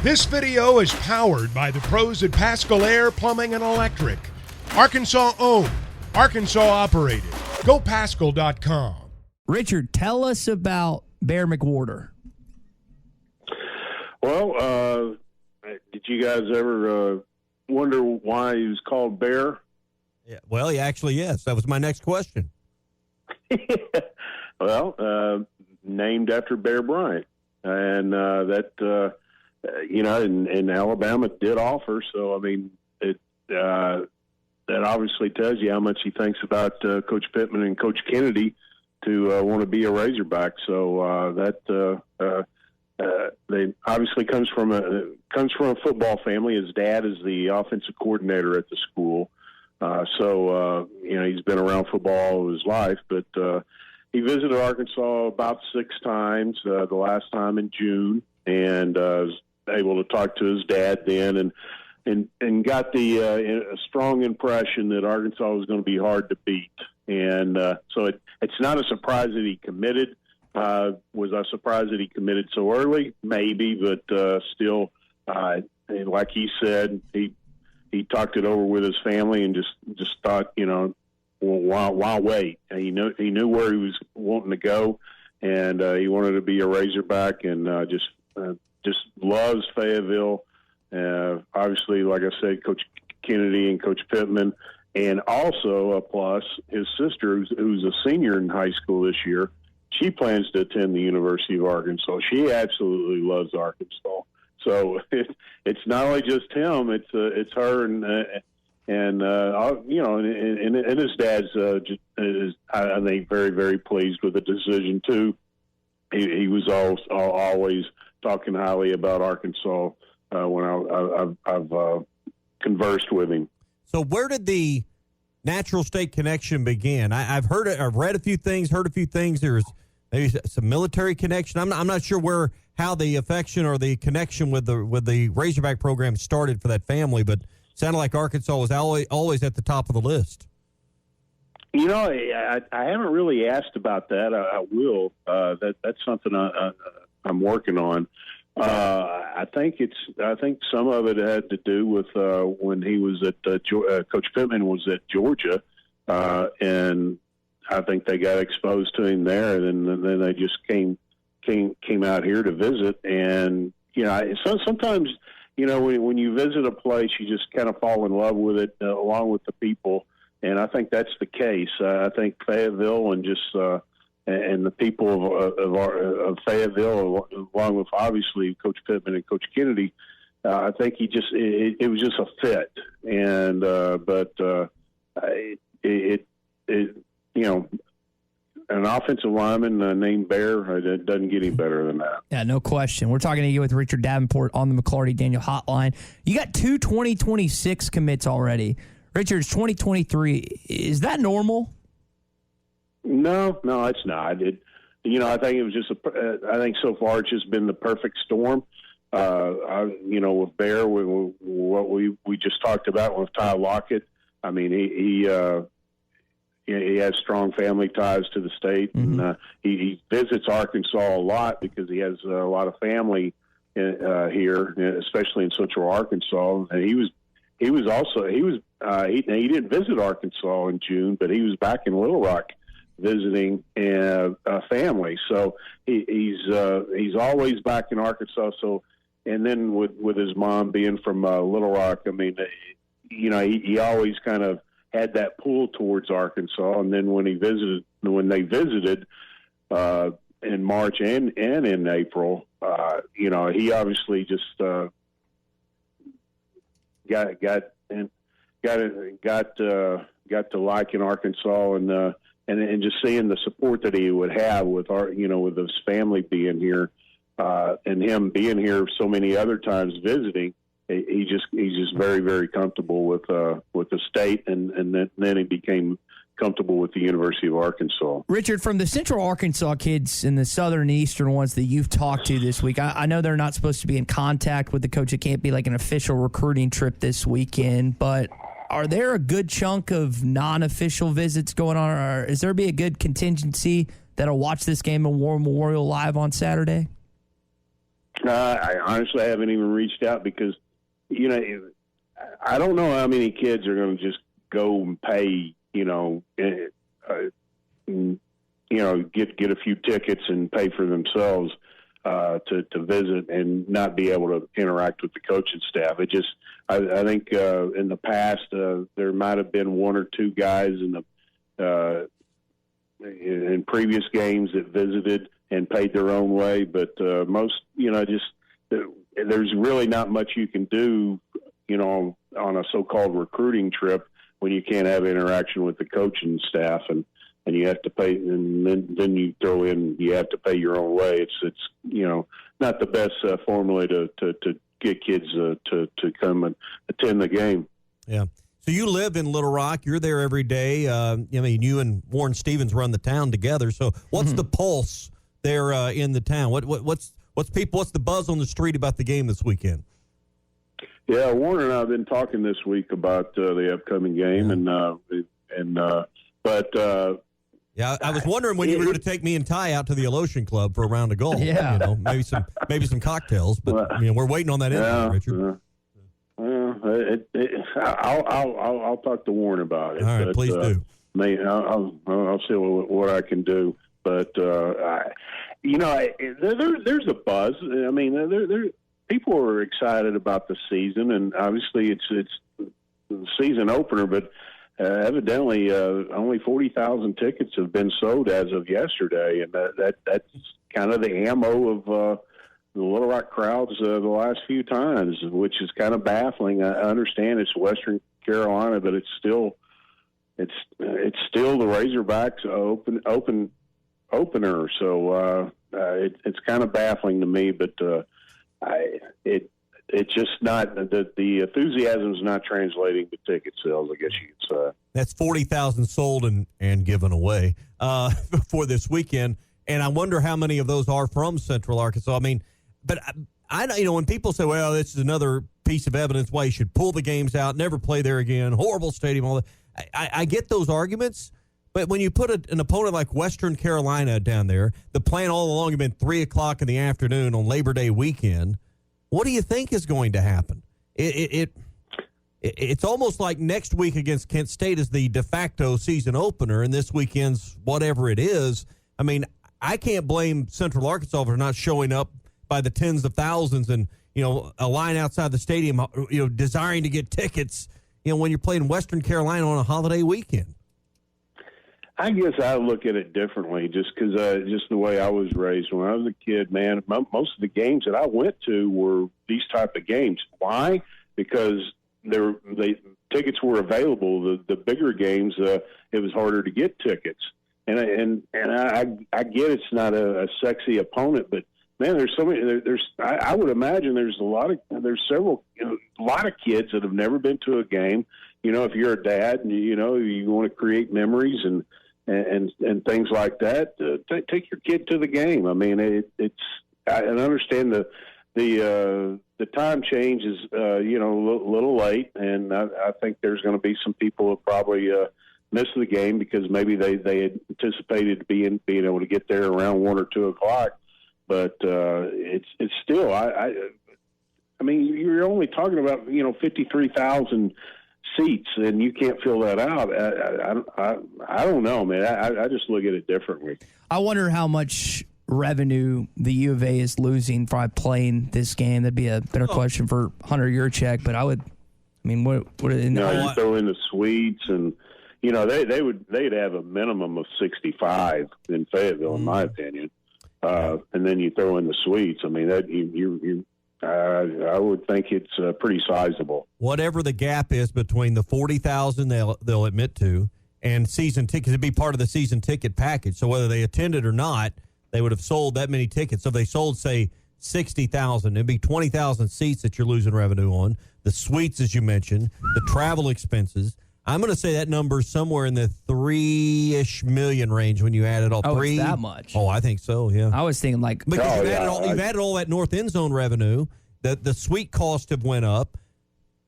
This video is powered by the pros at Pascal Air Plumbing and Electric. Arkansas owned, Arkansas operated. GoPascal.com. Richard, tell us about Bear McWhorter. Well, did you guys ever wonder why he was called Bear? Yeah, well, yes. That was my next question. Well, named after Bear Bryant. And and Alabama did offer. So, I mean, that obviously tells you how much he thinks about Coach Pittman and Coach Kennedy to want to be a Razorback. So they obviously comes from a football family. His dad is the offensive coordinator at the school. He's been around football all his life, but he visited Arkansas about 6 times, the last time in June, and was able to talk to his dad then and got a strong impression that Arkansas was going to be hard to beat. And so it's not a surprise that he committed. Was I surprised that he committed so early? Maybe, but still, like he said, he talked it over with his family and just thought, why wait? And he knew where he was wanting to go, and he wanted to be a Razorback, and just loves Fayetteville. Obviously, like I said, Coach Kennedy and Coach Pittman, and also a plus, his sister, who's a senior in high school this year, she plans to attend the University of Arkansas. She absolutely loves Arkansas. So it's not only just him; it's her and his dad's is, I think, very, very pleased with the decision too. He was always talking highly about Arkansas when I've conversed with him. So where did the natural state connection begin? I've read a few things, heard a few things. There's maybe some military connection. I'm not sure how the affection or the connection with the Razorback program started for that family, but it sounded like Arkansas was always at the top of the list. I haven't really asked about that. I will. That's something I'm working on. I think some of it had to do with when he was at Coach Pittman was at Georgia, and I think they got exposed to him there, and then they just came out here to visit. And sometimes when you visit a place, you just kind of fall in love with it along with the people, and I think that's the case. I think Fayetteville and just and the people of Fayetteville, along with obviously Coach Pittman and Coach Kennedy, I think it was just a fit. And an offensive lineman named Bear, it doesn't get any better than that. Yeah, no question. We're talking to you with Richard Davenport on the McLarty Daniel hotline. You got 2 2026 commits already. Richard's 2023. Is that normal? No, it's not. I think it was just I think so far it's just been the perfect storm. With Bear, with what we just talked about with Ty Lockett. I mean, he has strong family ties to the state, and he visits Arkansas a lot because he has a lot of family here, especially in Central Arkansas. And he didn't visit Arkansas in June, but he was back in Little Rock visiting a family. So he's always back in Arkansas. So, and then with his mom being from Little Rock, I mean, he always kind of had that pull towards Arkansas. And then when they visited in March and in April, he obviously just got to like in Arkansas, and just seeing the support that he would have with with his family being here, and him being here so many other times visiting. He's just very, very comfortable with the state, and then he became comfortable with the University of Arkansas. Richard, from the Central Arkansas kids and the Southern and Eastern ones that you've talked to this week, I know they're not supposed to be in contact with the coach. It can't be like an official recruiting trip this weekend, but are there a good chunk of non-official visits going on, or is there be a good contingency that'll watch this game in War Memorial live on Saturday? I honestly haven't even reached out because, I don't know how many kids are going to just go and pay, get a few tickets and pay for themselves to visit and not be able to interact with the coaching staff. I think in the past there might have been one or two guys in previous games that visited and paid their own way, but most, there's really not much you can do, on a so-called recruiting trip when you can't have interaction with the coaching staff and you have to pay, and then you throw in, you have to pay your own way. It's not the best formula to get kids to come and attend the game. Yeah. So you live in Little Rock. You're there every day. You and Warren Stevens run the town together. So what's the pulse there in the town? What's the buzz on the street about the game this weekend? Yeah, Warren and I have been talking this week about the upcoming game, yeah, I was wondering when you were going to take me and Ty out to the Alotian Club for a round of golf. Yeah, maybe some cocktails, but we're waiting on that invite, Richard. I'll talk to Warren about it. All right, please do. I'll see what I can do. But there's a buzz. I mean, people are excited about the season, and obviously it's the season opener. But evidently, only 40,000 tickets have been sold as of yesterday, and that's kind of the ammo of the Little Rock crowds the last few times, which is kind of baffling. I understand it's Western Carolina, but it's still the Razorbacks opener. So it's kind of baffling to me, but it's just not the enthusiasm is not translating to ticket sales, I guess you could say. That's 40,000 sold and given away for this weekend, and I wonder how many of those are from Central Arkansas. I mean, but I when people say, "Well, this is another piece of evidence why you should pull the games out, never play there again, horrible stadium," all that. I get those arguments, but when you put an opponent like Western Carolina down there, the plan all along had been 3:00 in the afternoon on Labor Day weekend. What do you think is going to happen? It's almost like next week against Kent State is the de facto season opener, and this weekend's whatever it is. I mean, I can't blame Central Arkansas for not showing up by the tens of thousands and, a line outside the stadium, desiring to get tickets, when you're playing Western Carolina on a holiday weekend. I guess I look at it differently just because just the way I was raised. When I was a kid, man, most of the games that I went to were these type of games. Why? Because tickets were available. The bigger games, it was harder to get tickets. And I get it's not a sexy opponent, but man, there's so many. I would imagine there's a lot of kids that have never been to a game. If you're a dad and you want to create memories and things like that, take your kid to the game. I mean, I understand the time change is a little late, and I think there's going to be some people who probably miss the game because maybe they had anticipated being able to get there around 1 or 2 o'clock. But it's still I mean, you're only talking about 53,000 seats, and you can't fill that out. I don't know, man. I just look at it differently. I wonder how much revenue the U of A is losing by playing this game. That'd be a better question for Hunter Yurchek, but I mean, what you throw in the suites, and they'd have a minimum of 65 in Fayetteville, in my opinion. And then you throw in the suites. I mean, that I would think it's pretty sizable. Whatever the gap is between the 40,000 they'll admit to and season tickets, it'd be part of the season ticket package. So whether they attended or not, they would have sold that many tickets. So if they sold, say, 60,000, it'd be 20,000 seats that you're losing revenue on. The suites, as you mentioned, the travel expenses. I'm going to say that number is somewhere in the 3-ish million range when you add it all. Oh, it's that much? Oh, I think so, yeah. I was thinking because you've added all that north end zone revenue. The suite cost have went up.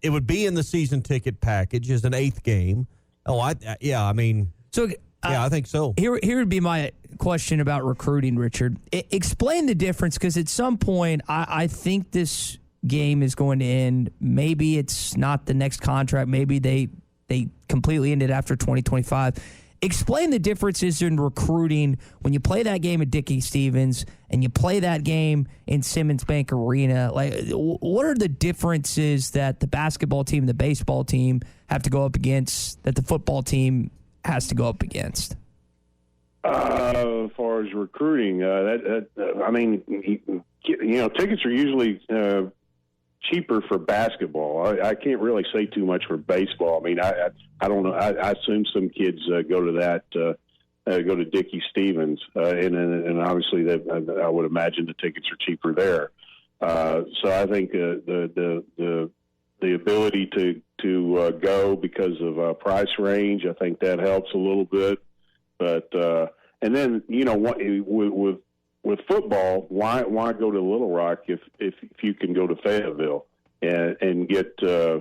It would be in the season ticket package as an 8th game. Oh, I mean. So Yeah, I think so. Here would be my question about recruiting, Richard. Explain the difference, because at some point, I think this game is going to end. Maybe it's not the next contract. Maybe they completely ended after 2025. Explain the differences in recruiting when you play that game at Dickey-Stevens and you play that game in Simmons Bank Arena. Like, what are the differences that the basketball team and the baseball team have to go up against that the football team has to go up against? As far as recruiting, I mean, tickets are usually cheaper for basketball. I can't really say too much for baseball. I mean, I don't know. I assume some kids go to Dickey-Stevens, and obviously I would imagine the tickets are cheaper there. So I think the ability to go because of price range, I think that helps a little bit. But and then with football, why go to Little Rock if you can go to Fayetteville and get a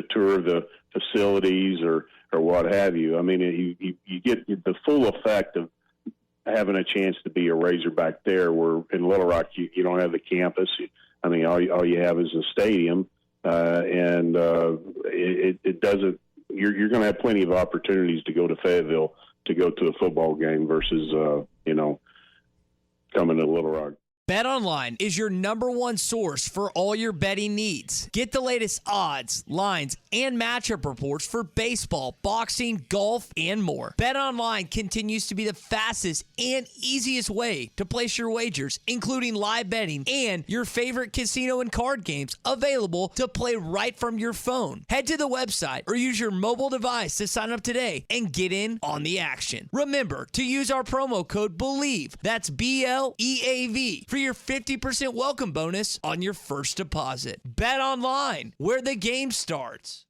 tour of the facilities or what have you? I mean, you get the full effect of having a chance to be a Razorback there, where in Little Rock you don't have the campus. I mean, all you have is a stadium, and it doesn't. You're going to have plenty of opportunities to go to Fayetteville to go to a football game versus coming to Little Rock. BetOnline is your number one source for all your betting needs. Get the latest odds, lines, and matchup reports for baseball, boxing, golf, and more. BetOnline continues to be the fastest and easiest way to place your wagers, including live betting and your favorite casino and card games available to play right from your phone. Head to the website or use your mobile device to sign up today and get in on the action. Remember to use our promo code BELIEVE, that's BLEAV, for your 50% welcome bonus on your first deposit. Bet online, where the game starts.